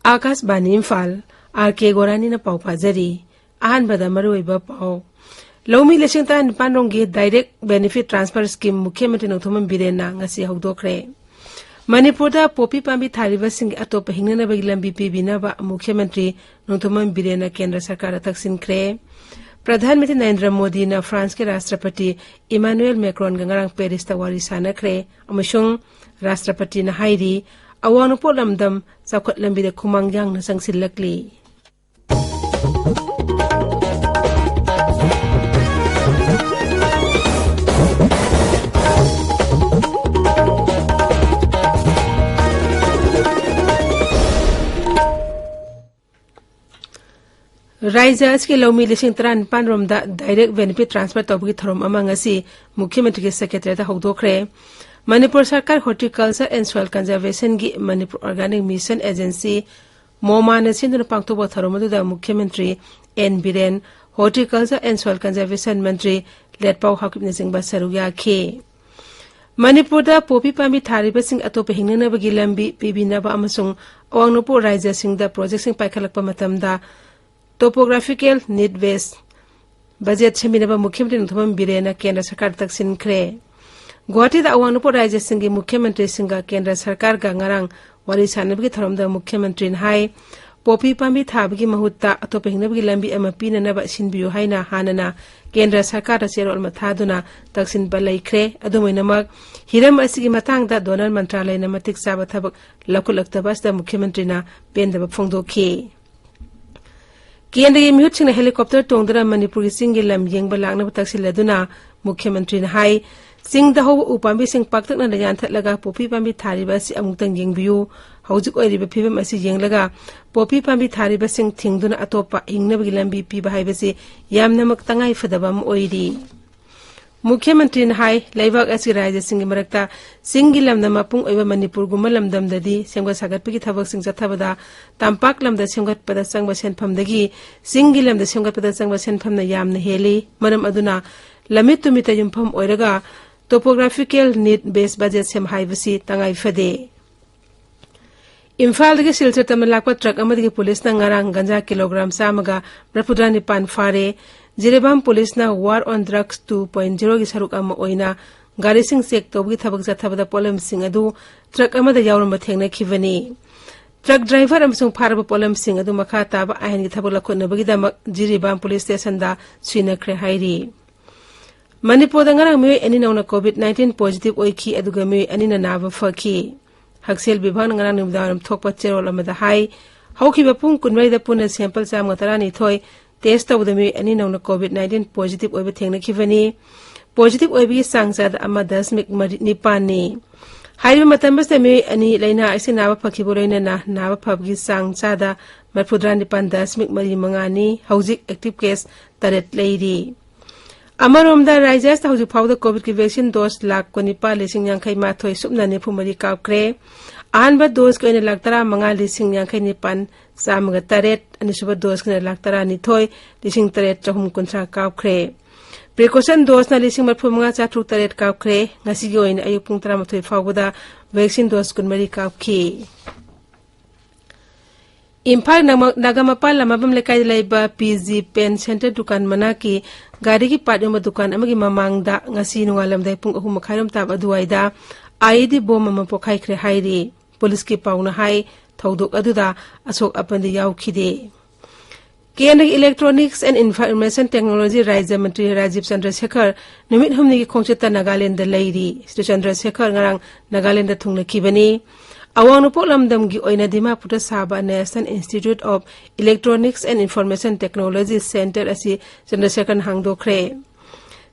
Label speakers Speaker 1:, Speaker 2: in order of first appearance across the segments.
Speaker 1: Akashvani Imphal R.K Gorani na pau phajari ahanbada maruiba pau Lomi Leshingta Nipanrongi Direct Benefit Transfer Scheme Mukhyamantri Nongthoman Birena ngasi hawdokre Manipurda Popi Pambi Thariba Sing Atopa Hingnanabagi Lambi Pibinaba Mukhyamantri Nongthoman Birena Kendra Sarkar Thaksinkhre Pradhan Mantri Narendra Modi na France ke Rashtrapati Emmanuel Macron gangarang Paris ta wari sanakre amashung Rashtrapati na hairi awangnupo lamdam sakhat lambi de khumangyang na sangsilakli Raijas ke Lomi Leshingtran Panromda Direct Benefit Transfer Tobgi Thorom Amangasi Mukhyamantri ke Secretary ta hawdokre Manipur Sarkar Horticulture and Soil Conservation gi Manipur Organic Mission Agency MoMA na sinduna pangthoba tharomaduda Mukhyamantri N Biren Horticulture and Soil Conservation Mantri Letpau Hakipna Singba Saruya khe Manipur da Popi Pambi Thariba Sing Atopa Hingnanabagi Lambi Pibinaba amasung awangnupo Raija Sing da project sing paikhalakpa matamda Topographical need based budget seminaba Mukhyamantri Nongthoman Birena Kendra Sarkar taksinkhre Guwahati da awangnupo Raija Singgi Mukhyamantri Singga Kendra Sarkar ga ngarang wari sanabagi tharomda Mukhyamantri hai Popi Pambi thabagi mahutta atopa hingnabagi lambi ama pinanaba sinbiyu haina hanana Kendra Sarkar cherol mathaduna taksin balaikre adumoinamak hiram asigi matangda Donor Mantralay na matik saba thabak lakulaktabas da Mukhyamantri na pendaba phongdokhi Kendra mihut singna helicopter tongdara Manipur gi singi lam yengba lakna taksilladuna Mukhyamantri na hai Sing da ho upambi sing paktak na yan thatlaga Popi Pambi Thariba si amutang yengbiyu hawjik oiriba phibam asi yenglaga Popi Pambi Thariba sing thingduna atopa hingnabagi lambi piba haibasi yamnamak tangai fadabam oiri Mukhyamantri na hai laibak asi Raija Singgi marakta singi lamna mapung oiba Manipur guma lamdamdadi semga sagatpagi thabak sing chathabada tampak lamda semgatpada sangba senphamdagi singi lamda semgatpada sangba senphamna yamna heli maram aduna lamit tumita yumpham oiraga Topographical need based budget sem haibasi tangai fade Imphal ge silchar tamalakpa truck amadi police na ngarang ganja kilogram samaga rapudrani pan fare Jirebam police na war on drugs 2.0 gi saruk ama oina gari sing sek tobgi thabak jathabada polam sing adu truck amada yawramba thengna khivani truck driver amsung pharaba polam sing adu makha taba ahin gi thabak lakhona bagi damak Jirebam police station da swinakre hairi Manipur da ngarang mi ani nauna COVID-19 positive oiki aduga mi ani na nava fakhi Haksel Bibhan ngarang nimdaram thokpa cherol amada hai hauki bapung kunwai da puna sample sam ngatarani thoi test tawdami ani nauna COVID-19 positive oiba thengna khivani positive oibi sangsa da ama 10.9 ni haiba matambas da mi ani laina aisi nava fakhi boroina na nava phabgi sangsa da marpudrani pan 10.5 ni haujik active case taret leiri Amaromda Raijas ta hujik phawda COVID ki vaccine dose lakh ko nipa lising yangkai mathoi subna ne phumari kapkre ahanba dose ko ina laktara manga lising yangkai nipan samga taret ani suba dose ko ina laktara ni thoi lising taret chahum kunsa kapkre precaution dose na lising marphu manga chathuk taret kapkre ngasi gi oina ayuk pung 13 phawda vaccine dose kun mari kapki Imphal Nagamapal Lamabam Lekai Laiba PG Pen Center Dukan Manaki Gari ki Paduma Dukan Amagi Mamangda Ngasi Nungalam Dai Pung Ahu Makhairam Tab Aduaida Aidi Bom Mamapokai Kre Hairi Police ki Pauna Hai Thauduk Aduda Asok Apandi Yaukide Kendra Electronics and Information Technology Raija Mantri Rajiv Chandrasekhar Numit Humni ki Khongcheta Nagaland Lairi Sri Chandrasekhar Ngarang Nagaland Thungna Kibani Awangnupo lamdam gi oina Dimapur Saba National Institute of Electronics and Information Technology Center asi Chandrasekhar hangdokre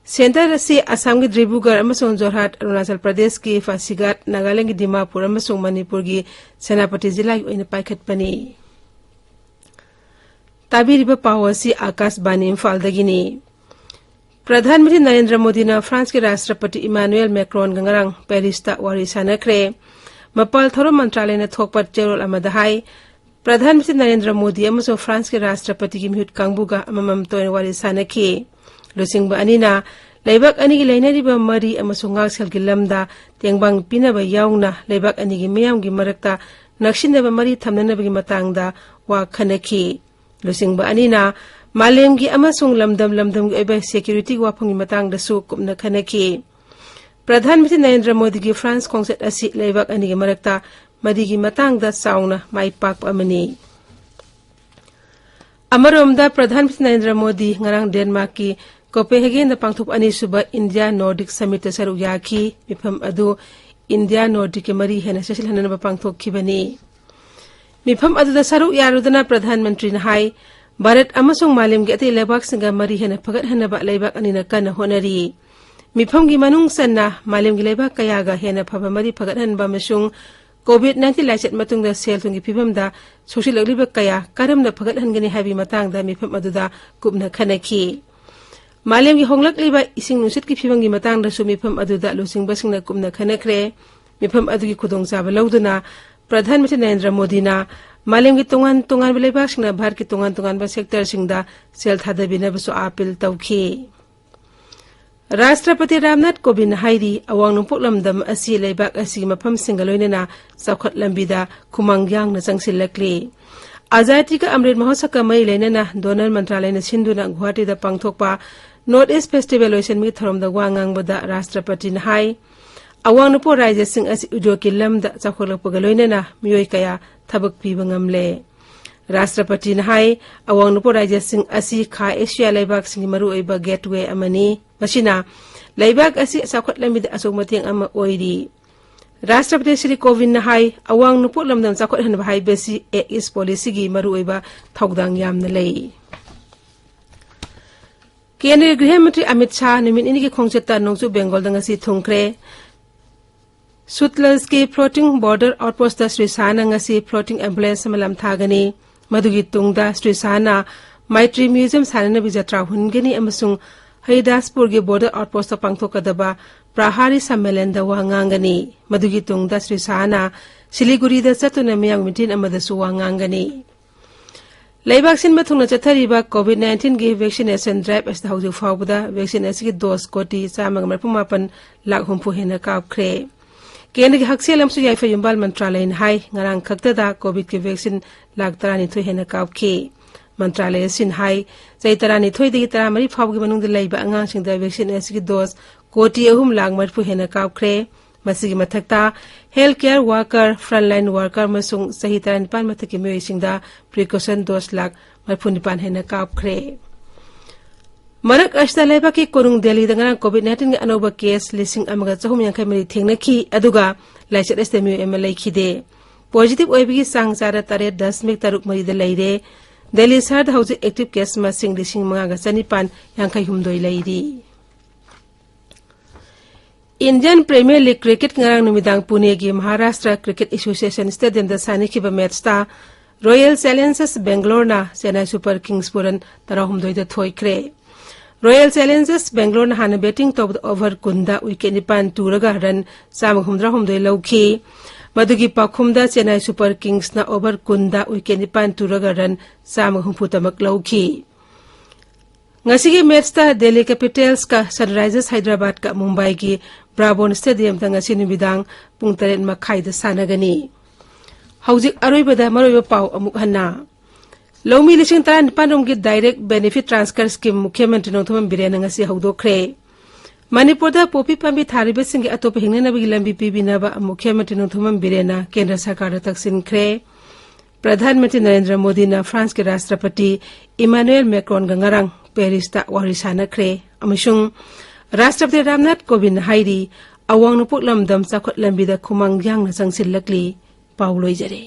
Speaker 1: Center asi Assam gi Dribugar amasung Jorhat Arunachal Pradesh ki Fasigat Nagaland gi Dimapur amasung Manipur gi Senapati jila gi oina paikhatpani Tabiriba pawasi Akashbani Imphal dagini Pradhan Mantri Narendra Modi na France ke Rashtrapati Emmanuel Macron gangarang Paris ta wari sanakre Mapal Thoro Mantralay na thokpat cherol amada hai प्रधानमंत्री Narendra Modi अमसो France के राष्ट्रपति की मिहुत कांगबुगा अममम तोयन वारी सानखी लुसिंग अनीना लेबाक अनी की लेनरीबा मरी अमसो ngaksel की लमदा तेंगबांग पिनबा याउना लेबाक अनी की मियाम की मरक्ता नक्सिनबा मरी थमननबगी मतंगदा वा खनखी लुसिंग अनीना मालेम की अमसोंग लमदम की ओबा सिक्योरिटी वाफंगी मतंगदसु कुमना खनखी प्रधानमंत्री नरेंद्र मोदी की फ्रांस खोंसेट असी लेबाक अनी की मरक्ता मदी की मतंगदा साउना माई पाक अमनी अमरोमदा प्रधानमंत्री नरेंद्र मोदी ngarang डेनमार्क की कोपेनहेगन पांगथोप अनीसुबा इंडिया नॉर्डिक समिट सरुक याखी मिफम अदु इंडिया नॉर्डिक के मरी हेना सेसिल हननबा पांगथोखिबनी मिफम अदुदा सरुक यारुदना प्रधानमंत्री हाई भारत अमसोंग मालेम के अते लेबाक सिंगा मरी हेना फगत हनबा लेबाक अनीना कन होनरी मिफम की मनुंग सन्ना मालेम की लेबाक कयागा हेना फबा मरी फगत हनबा मसुंग कोविड-19 लाइसेट मतुंगदा सेल तुंगी फिबमदा सोशल अग्लिबा कया करमना फगत हनगनी हाबी मतंगदा मिफम अदुदा कुबना खनखी मालेम की होंगलकलिबा इसिंग नुसित की फिबंगी मतंगदा मिफम अदुदा लुसिंग बसिंगना कुबना खनखरे मिफम अदुगी खुदोंचाबा लौदुना प्रधानमंत्री नरेंद्र मोदीना मालेम की तोंगान लेबाकसिंगना भारत की तोंगान सेक्टर सिंगदा सेल थादबिनबसु अपील तौखी राष्ट्रपति रामनाथ कोविंद हाइरी अवांग नोंपोक लमदम असी लेबाक असी मफम सिंगलोइनेना चौखट लंबिदा खुमांग्यांग न चंगसिलक्ली आजादी का अमृत महोत्सव का मई लेनेना डोनर मंत्रालय ने सिंधुना गुवाहाटी दा पांगथोकपा नॉर्थ ईस्ट फेस्टिवल लोइसन मी थरोमदा वांगांगबदा राष्ट्रपति न हाई अवांग नोंपो राज्य सिंग असी उद्योग की लमदा चौखलपगा लोइनेना मियोय कया थबक पीबा ngamle राष्ट्रपति न हाई अवांग नोंपो राज्य सिंग असी खा एशिया लेबाक सिंग मरु ओइबा गेटवे अमनी मसिना लेबाक असी चौखट लंबिदा असोक मतेंग अमा ओइरी राष्ट्रपति श्री कोविंद हाई अवांग नुपो लमदम चौखट हनबा हाइबसी इस पॉलिसी की मरु ओइबा थौगदांग यामना लई केंद्रीय गृह मंत्री अमित शाह निमित इनकी खोंगचता नोंगचु बेंगल दंगसी थुंखरे सुतलज के floating border outpost Shri शाहना ngasi floating ambulance मलम थागनी मधुगी तुंगदा श्री शाहना मैत्री म्यूजियम साननबी जत्रा हुनगनी अमसुंग हरिदासपुर के बॉर्डर आउटपोस्ट पांगथोकदबा प्रहारी सम्मेलन वांगांगनी मधुगी तुंगदा श्री शाहना सिलीगुड़ी चतुना मियां मिटिन अमदसु वांगांगनी लेबाक सिन मथुंगना चथरीबा कोविड-19 की वैक्सीनेशन ड्राइव अस हौजु फावबदा वैक्सीनेशन की डोज कोटी 158 लाख हुंफु हेना कापख्रे केंद्र के हकसेल अमसु याइफा युंबाल मंत्रालय हाई ngarang खक्तदा कोविड की वैक्सीन लाख 32 हेना कापखी मंत्रालय सिन हाई चै 32 दगी 30 फावगी मनुंग लैबा अंगांसिंगदा वैक्सीनेशन की डोज कोटी 3 लाख मरफु हेना कापख्रे मसिगी मथक्ता health care worker frontline worker मसुंग सही 35 मथकी मियोइसिंगदा प्रिकॉशन डोज लाख मरफु 9 हेना कापख्रे मरक अष्टा लेबा की कोरुंग दिल्ली दंगना कोविड-19 के अनोबा केस 1453 थेंगनखी अदुगा लाइसेट एस्टेमियो एमएलएखिदे पॉजिटिव ओइबगी सांग चारा 3.3 मरीद लैरे दिल्ली शहर हौजिक एक्टिव केस मसिंग 5,953 लैरी Indian Premier League cricket ngarang numitang Pune की महाराष्ट्र क्रिकेट एसोसिएशन स्टेडियम दा सानिखिबा मैचता रॉयल चैलेंजर्स बेंगलोर ना चेन्नई सुपर किंग्स पुरन 13 थोइख्रे रॉयल चैलेंजर्स बेंगलोर हाना बैटिंग तौब ओवर कुंदा विकेट 9 तुरगा रन 153 लौखी मधुगी पाखुमदा चेन्नई सुपर किंग्स ना ओवर कुंदा विकेट 9 तुरगा रन 153 लौखी ngasi मैच ता दिल्ली कैपिटल्स का सनराइजर्स हैदराबाद का मुंबई की ब्राबोन स्टेडियम ता ngasi numitang pung 3 makhai da sanagani हौजिक अरोइबदा मरोइबा पाउ अमुक हन्ना लौमी 19 की डायरेक्ट बेनिफिट ट्रांसफर स्कीम मुख्यमंत्री नोंथोम बिरेन ngasi हौदोख्रे मणिपुरदा पोपी पांबी थारिबसिंग अतोप हिंगनबगी लंबी पीबिनबा मुख्यमंत्री नोंथोम बिरेना केंद्र सरकार तकसिनख्रे प्रधानमंत्री नरेंद्र मोदी ना फ्रांस के राष्ट्रपति इमानुएल मैक्रोन गंगारंग पेरिस ता वारिसानख्रे अमसुंग राष्ट्रपति रामनाथ कोविंद हाइरी अवांग नुपुक लमदम चखट लंबिदा खुमांग यांग न चंगसिलक्ली पाउलोइजरे